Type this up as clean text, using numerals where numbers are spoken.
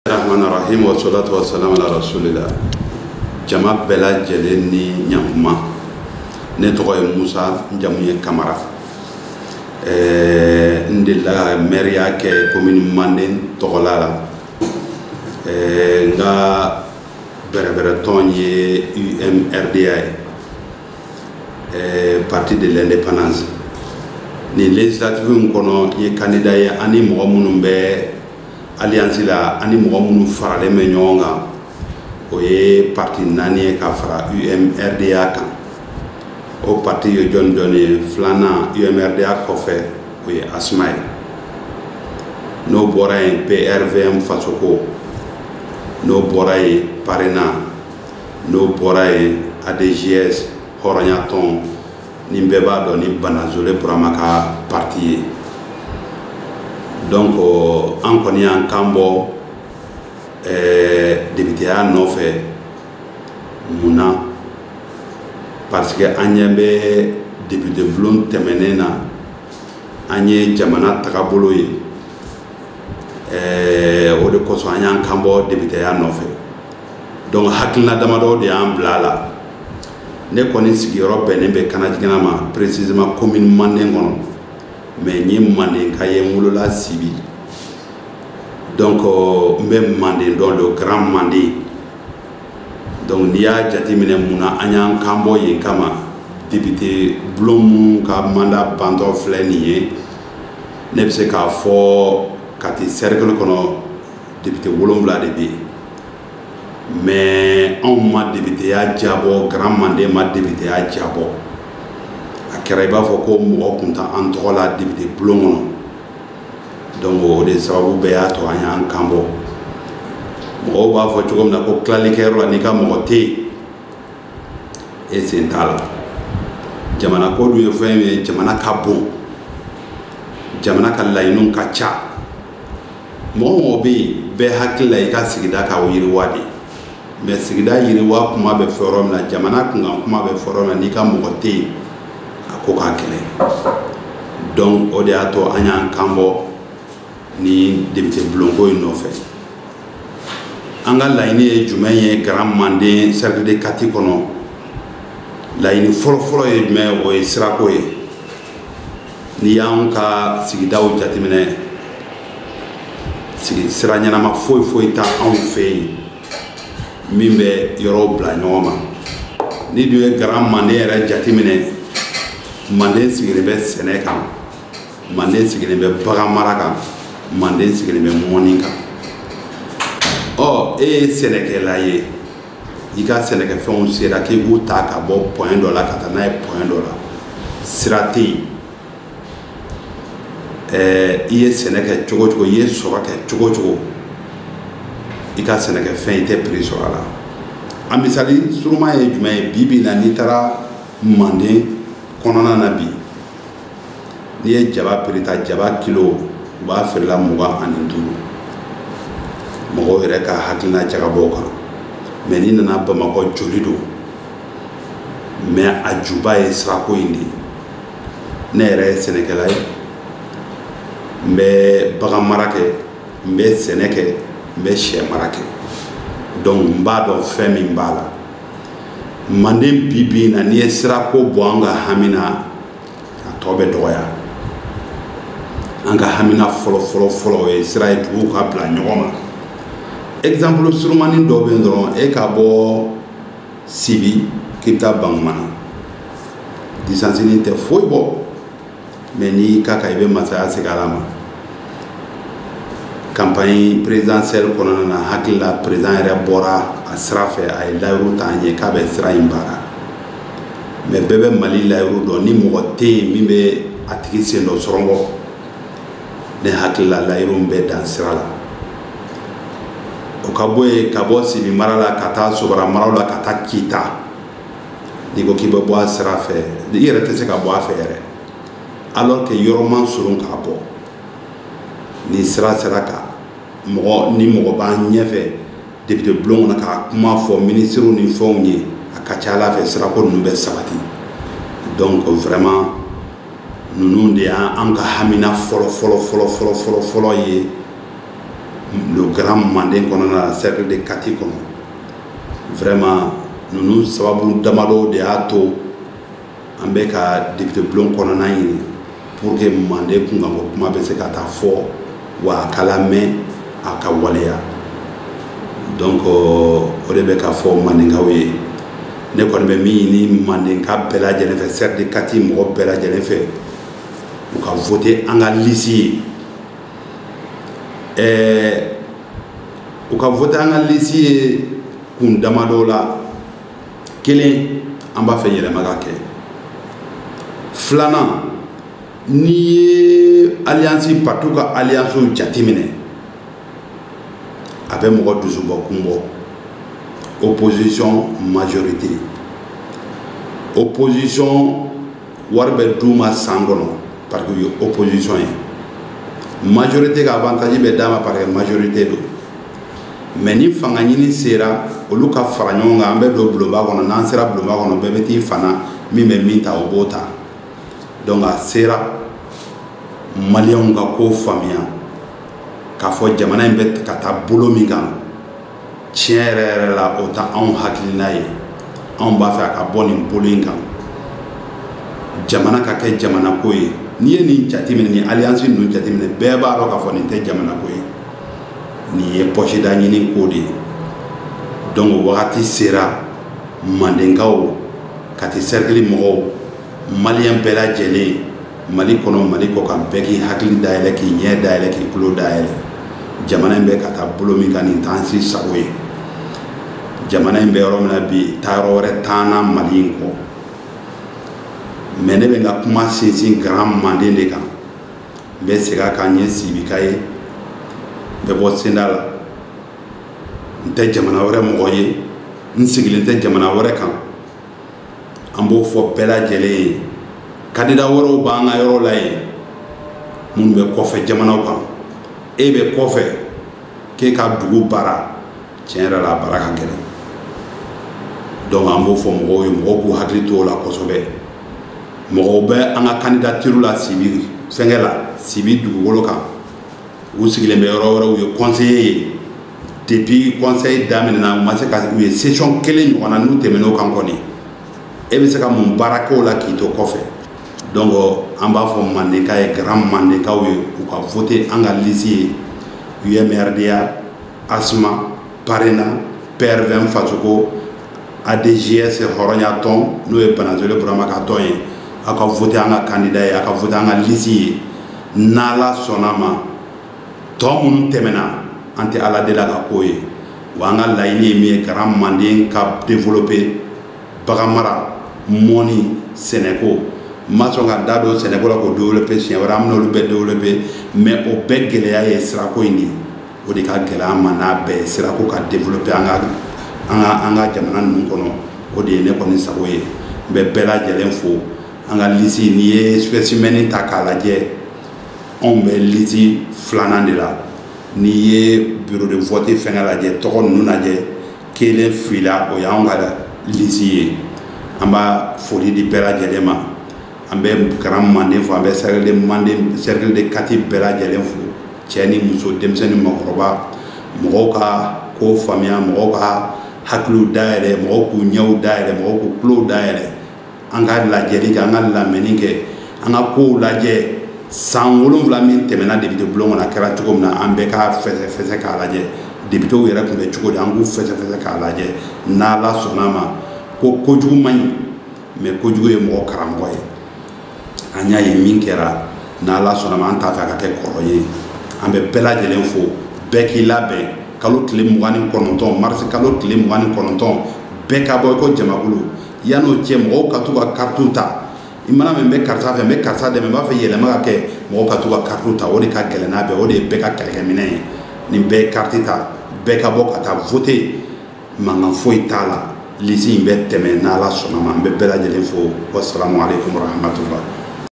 Rahmanirrahim wa salatu wa salam ala rasulillah. Jama bela jeleni nyamuma. Ne tɔgɔ ye Musa, n jamu ye Kamara. N delila maire y'a kɛ commune Manden tɔgɔla la. Nga bɛrɛbɛrɛ tɔn ye UMRDA ye, parti de l'indépendance. Ni législative in kɔnɔ n ye candidat ye ani mɔgɔ minnu bɛ alliance la ani mɔgɔ minnu faralen bɛ ɲɔgɔn kan. O ye parti 4 ye ka fara UMRDA kan. O parti ye jɔn jɔn ye? Filanan UMRDA kɔfɛ o ye ASMA ye. N'o bɔra yen PRVM Fasoko, n'o bɔra yen Parena, n'o bɔra yen ADGS Hɔrɔnya tɔn, ni bɛɛ b'a dɔn ni Banazole Burama ka parti ye. Donc an kɔni y'an kan bɔ députéya nɔfɛ. Munna? Parce que an ɲɛ bɛ député bulon tɛmɛnen na, an ye jamana tagabolo ye. O de kosɔn an y'an kan bɔ députéya nɔfɛ. Donc hakilina damadɔ de y'an bila a la. Ne kɔni sigiyɔrɔ bɛnnen bɛ Kanajigina ma, précisément commune Manden kɔnɔ. Mais n ye Manden ka ye n wolola Sibi. Donc n bɛ Manden dɔn, le grand Manden. Donc n'i y'a jateminɛ munna an y'an kan bɔ yen kama, député bulon minnu ka mandat bantɔ filɛ nin ye, ne bɛ se k'a fɔ Kati cercle kɔnɔ député 7 de bɛ yen. Mais anw ma députéya jabɔ, grand Manden ma députéya jabɔ. A kɛra i b'a fɔ ko mɔgɔ tun t'an tɔgɔ la député bulon kɔnɔ. Donc o de sababu bɛɛ y'a to an y'an kan bɔ. Mɔgɔw b'a fɔ cogo min na ko tilalikɛyɔrɔ la n'i ka mɔgɔ tɛ yen, e sen t'a la. Jamana ko dun ye fɛn min ye, jamana ka bon, jamana ka laɲiniw ka ca. Mɔgɔ mɔgɔ bɛ yen bɛɛ hakili la i ka sigida ka yiriwa de. Mais sigida yiriwa kuma bɛ fɔ yɔrɔ min na, jamana kunkan kuma bɛ fɔ yɔrɔ min na, n'i ka mɔgɔ tɛ yen, a ko ka gɛlɛn. Donc o de y'a to an y'an kan bɔ ni député bulonko in nɔfɛ. An ka laɲini ye jumɛn ye grand Manden cercle de Kati kɔnɔ? Laɲini fɔlɔ-fɔlɔ ye jumɛn? O ye sirako ye. N'i y'anw ka sigidaw jateminɛ, sira ɲɛnama foyi foyi tɛ anw fɛ yen min bɛ yɔrɔw bila ɲɔgɔn ma. N'i dun ye grand Manden yɛrɛ jateminɛ, Manden sigilen bɛ sɛnɛ kan, Manden sigilen bɛ bagan mara kan, Manden sigilen bɛ mɔni kan. E ye sɛnɛkɛla ye, i ka sɛnɛkɛfɛnw sera k'i b'u ta ka bɔ point dɔ la ka taa n'a ye point dɔ la, sira tɛ yen. I ye sɛnɛ kɛ cogo cogo, i ye sɔrɔ kɛ cogo cogo, i ka sɛnɛkɛfɛn i tɛ prix sɔrɔ a la. A misali suruma ye jumɛn ye? Bi bi in na n'i taara Manden kɔnɔna na bi, n'i ye jaba prix ta, jaba kilo u b'a feerela 25. Mɔgɔw yɛrɛ ka hakilina jagabɔ kan. Mais n'i nana Bamakɔ joli don, mais a juba ye sirako in de ye. Ne yɛrɛ ye sɛnɛkɛla ye, n bɛ bagan mara kɛ, n bɛ sɛnɛ kɛ, n bɛ sɛ mara kɛ. Donc n b'a dɔn fɛn min b'a la. Manden bi bi in na n'i ye sirako bɔ an ka hami na, a tɔ bɛ dɔgɔya. An ka hamina fɔlɔ o ye sira ye, duguw ka bila ɲɔgɔn ma. Exemple surumani dɔ bɛ yen dɔrɔn, e ka bɔ Sibi k'i bɛ taa Bankumana, distance nin tɛ foyi bɔ. Mais n'i ka kan i bɛ masaya segin ala ma. Campagne présidentielle kɔnɔna na, hakili la président yɛrɛ bɔra a sira fɛ, a ye layiru ta an ye k'a bɛ sira in baara. Mais bɛɛ bɛ Mali layiru dɔn, ni mɔgɔ tɛ yen min bɛ a tigi sen dɔ sɔrɔngɔ, ne hakili la layiru bɛ dan sira la. O ka bɔ yen, ka bɔ Sibi mara la ka taa Sobara mara la ka taa Kita, n'i ko k'i bɛ bɔ a sira fɛ, i yɛrɛ tɛ se ka bɔ a fɛ yɛrɛ. Alors que yɔrɔ man surun k'a bɔ. Ni sira sera ka mɔgɔ, ni mɔgɔ b'an ɲɛfɛ député bulon kɔnɔ ka kuma fɔ ministres ni fɛnw ye, a ka ca Ala fɛ sirako ninnu bɛ sabati. Donc vraiment ninnu de y'an ka hamina fɔlɔ ye le grand Mandé qu'on a cercle de Kati comme vraiment nous sababu damado de ato ambeka député blond qu'on a pour que Mandé kungango kuma bese kata fo wa kalame akawaleya donc odebeka fo Mandingawe ne ko be mi ni Mandinga bela jene fe cercle de Kati mo bela jene fe ou ka voter en liste ou ka voter en liste kun damado la kelen an b'a fɛ yɛlɛma ka kɛ filanan n'i ye alliance partout ka alliance jateminɛ a bɛ mɔgɔ dusu bɔ kun bɔ opposition majorité opposition wari bɛ d'u ma san kɔnɔ parce que u ye opposition ye majorité ka avantage bɛ d'a ma parce que majorité don mais ni fanga ɲini sera olu ka fara ɲɔgɔn kan an bɛ don bulonba kɔnɔ n'an sera bulonba kɔnɔ bɛɛ bɛ t'i fana min bɛ min ta o b'o ta donc a sera maliyɛnw ka ko faamuya k'a fɔ jamana in bɛ ka taa bolo min kan tiɲɛ yɛrɛ yɛrɛ la o ta anw hakilina ye anw b'a fɛ a ka bɔ nin bolo in kan jamana ka kɛ jamana ko ye n'i ye nin jateminɛ nin alliance ninnu jateminɛ bɛɛ b'a dɔn k'a fɔ nin tɛ jamana ko ye nin ye poche da ɲini ko de ye donc o wagati sera Mandinkaw kati cercle mɔgɔw maliyɛn bɛɛ lajɛlen Mali kɔnɔ Mali kɔ kan bɛɛ k'i hakili dayɛlɛ k'i ɲɛ dayɛlɛ k'i tulo dayɛlɛ jamana in bɛ ka taa bolo min kan nin t'an si sago ye jamana in bɛ yɔrɔ min na bi taa yɔrɔ wɛrɛ t'an na Mali in kɔ mais ne bɛ n ka kuma sinsin Grand Mandé de kan n bɛ segin a kan n ye Sibika ye n bɛ bɔ Senda la n tɛ jamana wɛrɛ mɔgɔ ye n sigilen tɛ jamana wɛrɛ kan an b'o fɔ bɛɛ lajɛlen ye candidat wɛrɛw b'an ka yɔrɔ la yen minnu bɛ kɔfɛ jamanaw kan e bɛ kɔfɛ k'e ka dugu baara tiɲɛ yɛrɛ la a baara ka gɛlɛn donc an b'o fɔ mɔgɔw ye mɔgɔw k'u hakili to o la kosɛbɛ mɔgɔw bɛ an ka candidature la Sibi fɛnkɛ la Sibi dugukolo kan u sigilen bɛ yɔrɔ wɛrɛ u ye conseiller ye depuis conseil daminɛna u ma se ka u ye session kelen ɲɔgɔn na n'u tɛmɛn'o kan kɔni e bɛ se ka mun baara kɛ o la k'i to kɔfɛ donc an b'a fɔ Mandinka ye Grand Mandinkaw ye u ka voter an ka liste ye UMRDA ASMA PARENA PR20 Fasoko ADJS hɔrɔnya tɔn n'o ye Banazole Burama ka tɔn ye a ka voter an ka candidat ye a ka voter an ka liste ye n'Ala sɔnna ma tɔ minnu tɛmɛna an tɛ Ala deli a ka ko ye wa an ka laɲini ye min ye Grand Mandé ka développer baganmara mɔni sɛnɛko n ma sɔn ka da don sɛnɛko la k'o développer siɲɛ wɛrɛ an bɛ n'olu bɛɛ développer mais o bɛɛ gɛlɛya ye sirako in de ye o de ka gɛlɛn an ma n'a bɛɛ ye sirako ka développer an ka jamana ninnu kɔnɔ o de ye ne kɔni sago ye n bɛ bɛɛ lajɛlen fo an ka liste n'i ye spécimen ta k'a lajɛ anw bɛ liste filanan de la n'i ye bureau de vote fɛngɛ lajɛ tɔgɔ ninnu lajɛ kelen fila o y'anw ka liste ye an b'a foli di bɛɛ lajɛlen ma an bɛ Grand Mandé fo an bɛ cercle de Kati bɛɛ lajɛlen fo cɛ ni muso denmisɛnnin maakɔrɔba mɔgɔw ka ko faamuya mɔgɔw ka hakiliw dayɛlɛ mɔgɔw k'u ɲɛw dayɛlɛ mɔgɔw k'u tulow dayɛlɛ an ka lajɛli kɛ an ka lamɛnni kɛ an ka kow lajɛ san 7 min tɛmɛna député bulon kɔnɔ a kɛra cogo min na an bɛɛ ka fɛsɛfɛsɛ k'a lajɛ députéw yɛrɛ tun bɛ cogo di an k'u fɛsɛfɛsɛ k'a lajɛ n'Ala sɔnna ma ko kojugu man ɲi mais kojugu ye mɔgɔ karamɔgɔ ye an y'a ye min kɛra n'Ala sɔnna ma an t'a fɛ a ka kɛ kɔrɔ ye an bɛ bɛɛ lajɛlen fo bɛɛ k'i labɛn kalo tile 29 mars kalo tile 29 bɛɛ ka bɔ i ko jamakulu yan'o cɛ mɔgɔw ka t'u ka carte ta i mana min bɛ karisa fɛ n bɛ karisa dɛmɛ n b'a fɛ yɛlɛma ka kɛ mɔgɔw ka t'u ka carte ta o de ka gɛlɛn n'a bɛɛ o de ye bɛɛ ka kɛlɛkɛminɛ ye nin bɛɛ ye carte ta bɛɛ ka bɔ ka taa voter mankan foyi t'a la liste in bɛ tɛmɛ n'Ala sɔnna ma an bɛ bɛɛ lajɛlen fo wassalamu alaikum warahmatullah